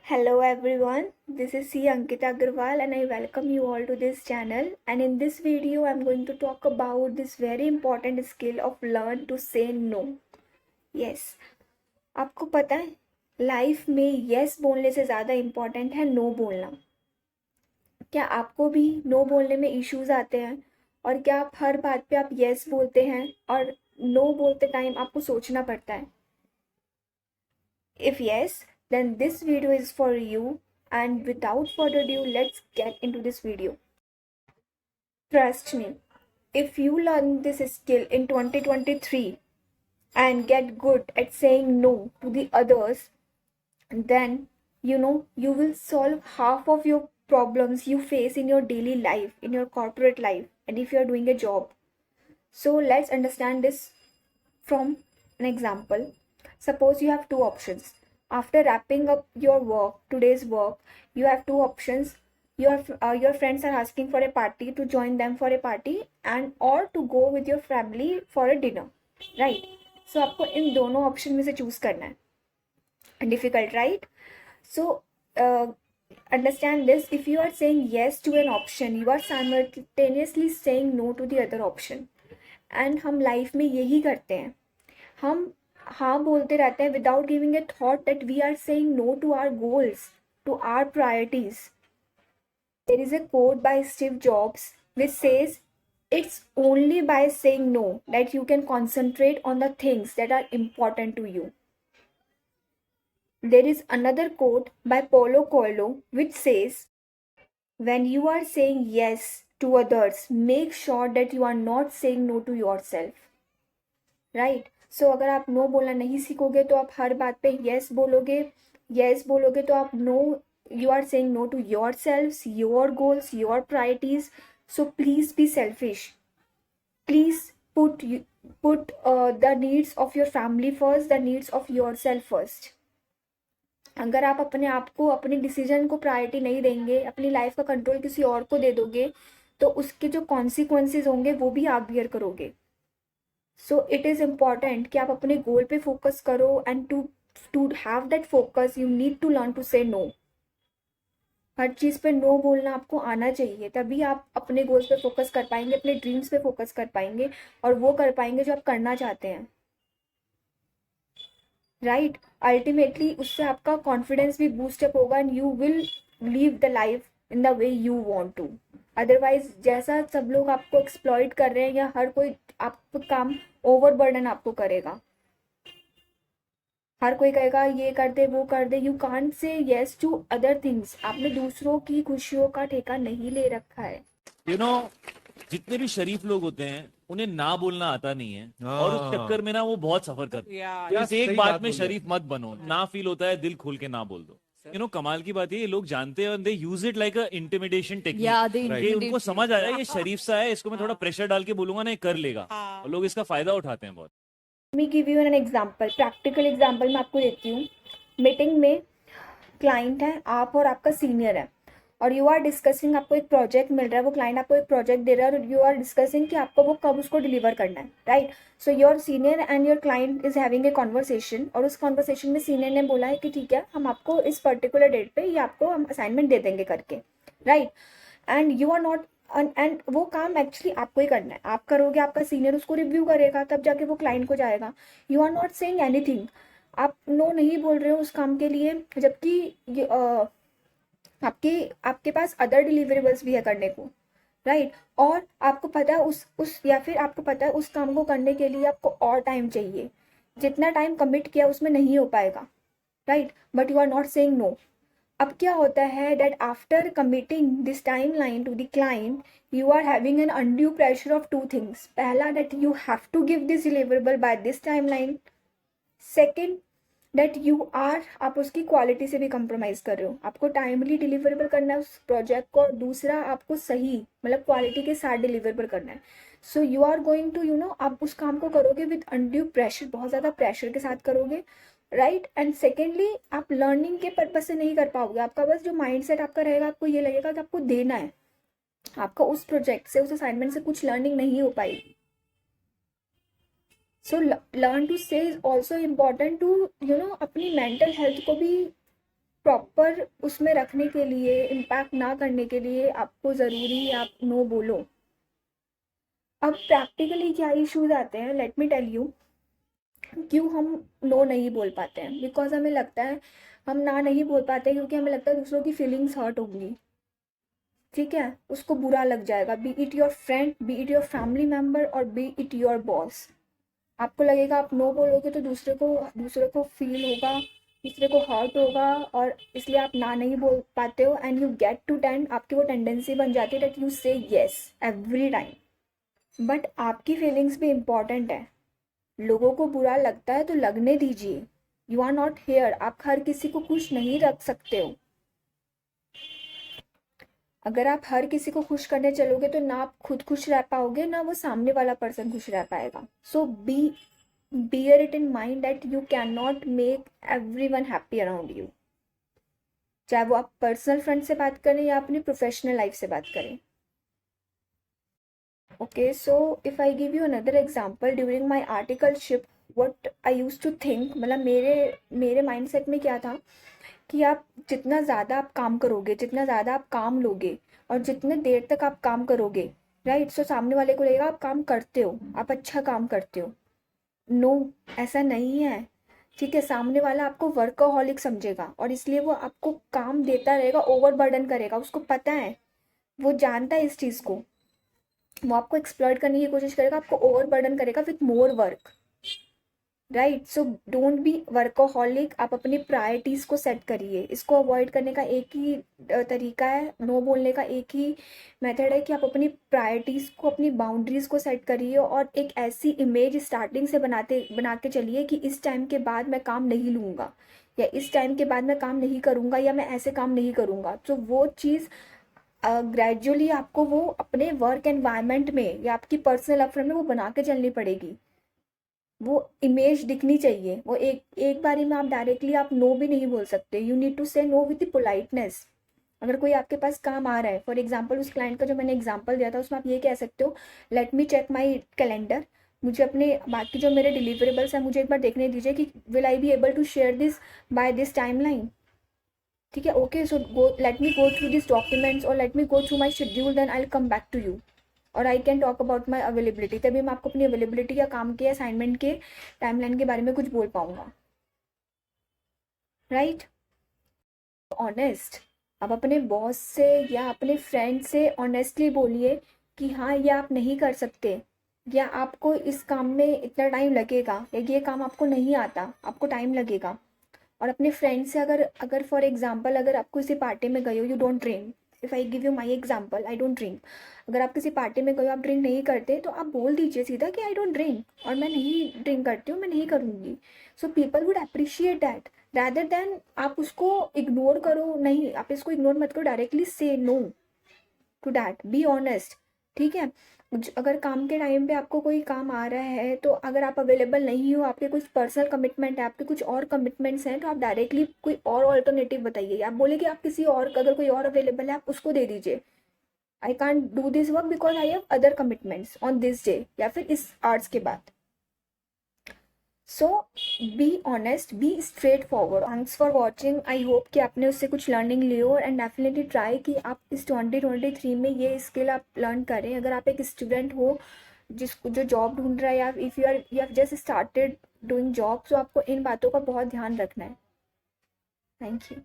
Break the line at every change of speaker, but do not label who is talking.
Hello everyone, this is C. Ankita Agarwal and I welcome you all to this channel. And in this video, I'm going to talk about this very important skill of learn to say no. Yes, आपको पता है life में yes बोलने से ज़्यादा important है no बोलना. क्या आपको भी no बोलने में इश्यूज आते हैं और क्या आप हर बात पे आप yes बोलते हैं और no बोलते टाइम आपको सोचना पड़ता है? If yes, then this video is for you, and without further ado, let's get into this video. Trust me, if you learn this skill in 2023 and get good at saying no to the others, then you will solve half of your problems you face in your daily life, in your corporate life, and if you are doing a job. So let's understand this from an example. Suppose you have two options. After wrapping up your work, today's work, you have two options. Your friends are asking for a party to join them for a party and or to go with your family for a dinner, right? So आपको इन दोनों option में से choose करना है. Difficult, right? So understand this. If you are saying yes to an option, you are simultaneously saying no to the other option. And हम life में यही करते हैं. हम हाँ बोलते रहते हैं without giving a thought that we are saying no to our goals, to our priorities. There is a quote by Steve Jobs which says it's only by saying no that you can concentrate on the things that are important to you. There is another quote by Paulo Coelho which says, when you are saying yes to others, make sure that you are not saying no to yourself. Right? So अगर आप no बोलना नहीं सीखोगे तो आप हर बात पे yes बोलोगे तो आप no, you are saying no to yourselves, your goals, your priorities. So please be selfish. Please put the needs of your family first, the needs of yourself first. अगर आप अपने आप को, अपने डिसीजन को प्रायोरिटी नहीं देंगे, अपनी लाइफ का कंट्रोल किसी और को दे दोगे, तो उसके जो कॉन्सिक्वेंसेज होंगे वो भी आप बियर करोगे. सो इट इज़ इम्पॉर्टेंट कि आप अपने गोल पे फोकस करो and to have that focus you need to learn to say no. हर चीज़ पे नो बोलना आपको आना चाहिए, तभी आप अपने गोल्स पे फोकस कर पाएंगे, अपने ड्रीम्स पे फोकस कर पाएंगे और वो कर पाएंगे जो आप करना चाहते हैं. राइट? अल्टीमेटली उससे आपका कॉन्फिडेंस भी बूस्टअप होगा and you will live the life in the way you want to. Otherwise जैसा सब लोग आपको एक्सप्लॉइट कर रहे हैं या हर कोई आपको काम ओवरबर्डन आपको करेगा, हर कोई कहेगा ये कर दे वो कर दे, you can't say yes to other things. आपने दूसरों की खुशियों का ठेका नहीं ले रखा है.
जितने भी शरीफ लोग होते हैं उन्हें ना बोलना आता नहीं है और उस चक्कर में ना वो बहुत सफर करते हैं. तो इस एक बात में शरीफ मत बनो. ना फील होता है, दिल खोल के ना बोल दो. कमाल की बात है, ये लोग जानते हैं, they use it like a intimidation technique. उनको समझ आ रहा है ये शरीफ सा है, इसको मैं थोड़ा प्रेशर डाल के बोलूंगा ना, ये कर लेगा. और लोग इसका फायदा उठाते हैं बहुत.
Me give you an example, practical example मैं आपको देती हूँ. मीटिंग में क्लाइंट है, आप और आपका सीनियर है और यू आर डिस्कसिंग, आपको एक प्रोजेक्ट मिल रहा है, वो क्लाइंट आपको एक प्रोजेक्ट दे रहा है और यू आर डिस्कसिंग कि आपको वो कब उसको डिलीवर करना है. Right? So your senior and your client is having a conversation और उस कॉन्वर्सेशन में सीनियर ने बोला है कि ठीक है, हम आपको इस पर्टिकुलर डेट पे ये आपको हम असाइनमेंट दे देंगे करके. Right? And you are not, and वो काम एक्चुअली आपको ही करना है, आप करोगे, आपका सीनियर उसको रिव्यू करेगा, तब जाके वो क्लाइंट को जाएगा. You are not saying anything, आप नो नहीं बोल रहे हो उस काम के लिए, जबकि आपके पास अदर डिलीवरेबल्स भी है करने को. राइट? और आपको पता है उस या फिर आपको पता है उस काम को करने के लिए आपको और टाइम चाहिए, जितना टाइम कमिट किया उसमें नहीं हो पाएगा. Right? But you are not saying no. अब क्या होता है that after committing this time line to the client, you are having an undue pressure of two things. पहला, that you have to give this deliverable by this time line. Second, that you are, आप उसकी quality से भी compromise कर रहे हो, आपको timely deliverable करना है उस प्रोजेक्ट को, और दूसरा आपको सही मतलब क्वालिटी के साथ डिलीवरेबल करना है. So you are going to आप उस काम को करोगे विद अनड्यू प्रेशर, बहुत ज़्यादा प्रेशर के साथ करोगे. राइट? एंड सेकेंडली, आप लर्निंग के पर्पज से नहीं कर पाओगे. आपका बस जो माइंडसेट आपका रहेगा, आपको ये लगेगा कि आपको देना है, आपका उस प्रोजेक्ट से, उस असाइनमेंट से कुछ लर्निंग नहीं हो पाएगी. सो लर्न टू से इज ऑल्सो इम्पॉर्टेंट टू अपनी मेंटल हेल्थ को भी प्रॉपर उसमें रखने के लिए, इम्पैक्ट ना करने के लिए आपको ज़रूरी है आप नो बोलो। अब प्रैक्टिकली क्या इश्यूज आते हैं, लेट मी टेल यू। क्यों हम नो नहीं बोल पाते हैं? बिकॉज हमें लगता है हम ना नहीं बोल पाते क्योंकि हमें लगता है दूसरों की फीलिंग्स हर्ट होंगी, ठीक है, उसको बुरा लग जाएगा, B it your friend, B it your family member और बी इट योर बॉस। आपको लगेगा आप नो बोलोगे तो दूसरे को फील होगा, दूसरे को हर्ट होगा, और इसलिए आप ना नहीं बोल पाते हो and you get to tend, आपकी वो टेंडेंसी बन जाती है that you say yes every time. But आपकी फीलिंग्स भी इम्पॉर्टेंट है। लोगों को बुरा लगता है तो लगने दीजिए, यू आर नॉट हेयर, आप हर किसी को खुश नहीं रख सकते हो। अगर आप हर किसी को खुश करने चलोगे तो ना आप खुद खुश रह पाओगे, ना वो सामने वाला पर्सन खुश रह पाएगा। सो bear it in mind that you cannot make everyone happy around you, चाहे वो आप पर्सनल फ्रेंड से बात करें या अपनी प्रोफेशनल लाइफ से बात करें। Okay, so if I give you another example, during my articleship what I used to think, मतलब मेरे माइंडसेट में क्या था कि आप जितना ज़्यादा आप काम करोगे, जितना ज़्यादा आप काम लोगे और जितने देर तक आप काम करोगे, राइट, सो सामने वाले को लगेगा आप काम करते हो, आप अच्छा काम करते हो। नो, ऐसा नहीं है, ठीक है। सामने वाला आपको वर्कaholic समझेगा और इसलिए वो आपको काम देता रहेगा, ओवरबर्डन करेगा, उसको पता है, वो जानता है इस चीज़ को, वो आपको एक्सप्लॉइट करने की कोशिश करेगा, आपको ओवरबर्डन करेगा with more work, right. So don't be workaholic, आप अपनी प्रायोरिटीज़ को सेट करिए। इसको अवॉइड करने का एक ही तरीका है, नो बोलने का एक ही मेथड है कि आप अपनी प्रायोरिटीज़ को, अपनी बाउंड्रीज़ को सेट करिए और एक ऐसी इमेज स्टार्टिंग से बना के चलिए कि इस टाइम के बाद मैं काम नहीं लूँगा, या इस टाइम के बाद मैं काम नहीं करूँगा, या मैं ऐसे काम नहीं करूँगा। तो वो चीज़ ग्रेजुअली आपको वो अपने वर्क एनवायरनमेंट में या आपकी पर्सनल अफेयर में वो बना के चलनी पड़ेगी, वो इमेज दिखनी चाहिए। वो एक बारी में आप डायरेक्टली आप नो भी नहीं बोल सकते, you need to say know with the politeness. अगर कोई आपके पास काम आ रहा है, फॉर एग्जांपल उस क्लाइंट का जो मैंने एग्जांपल दिया था उसमें आप ये कह सकते हो, let me check my calendar, मुझे अपने बाकी जो मेरे डिलीवरेबल्स हैं मुझे एक बार देखने दीजिए कि will I be able to share this by this timeline, ठीक है। Okay, so go let me go through this documents और let me go through my schedule, then I will come back to you और I can talk about my availability. तभी मैं आपको अपनी availability या काम के असाइनमेंट के टाइमलाइन के बारे में कुछ बोल पाऊंगा, राइट। ऑनेस्ट, आप अपने बॉस से या अपने फ्रेंड से ऑनेस्टली बोलिए कि हाँ ये आप नहीं कर सकते, या आपको इस काम में इतना टाइम लगेगा, या ये काम आपको नहीं आता, आपको टाइम लगेगा। और अपने फ्रेंड से अगर फॉर एग्जांपल अगर आप किसी पार्टी में गए हो, you don't drink, if I give you my example, I don't drink, अगर आप किसी पार्टी में गए हो आप ड्रिंक नहीं करते तो आप बोल दीजिए सीधा कि आई डोंट ड्रिंक और मैं नहीं ड्रिंक करती हूँ, मैं नहीं करूँगी। So people would appreciate that rather than आप उसको इग्नोर करो। नहीं, आप इसको इग्नोर मत करो, डायरेक्टली से no to that, be honest, ठीक है। अगर काम के टाइम पे आपको कोई काम आ रहा है तो अगर आप अवेलेबल नहीं हो, आपके कुछ पर्सनल कमिटमेंट है, आपके कुछ और कमिटमेंट्स हैं, तो आप डायरेक्टली कोई और ऑल्टरनेटिव बताइए। आप बोले कि आप किसी और, अगर कोई और अवेलेबल है आप उसको दे दीजिए, I can't do this work because I have other commitments on this day, या फिर इस आवर्स के बाद। So be honest, be straight forward. Thanks for watching, I hope कि आपने उससे कुछ लर्निंग ली हो एंड डेफिनेटली ट्राई कि आप इस 2023 में ये स्किल आप लर्न करें। अगर आप एक स्टूडेंट हो जो जॉब ढूंढ रहा है, या if you have just started doing job, तो आपको इन बातों का बहुत ध्यान रखना है। Thank you.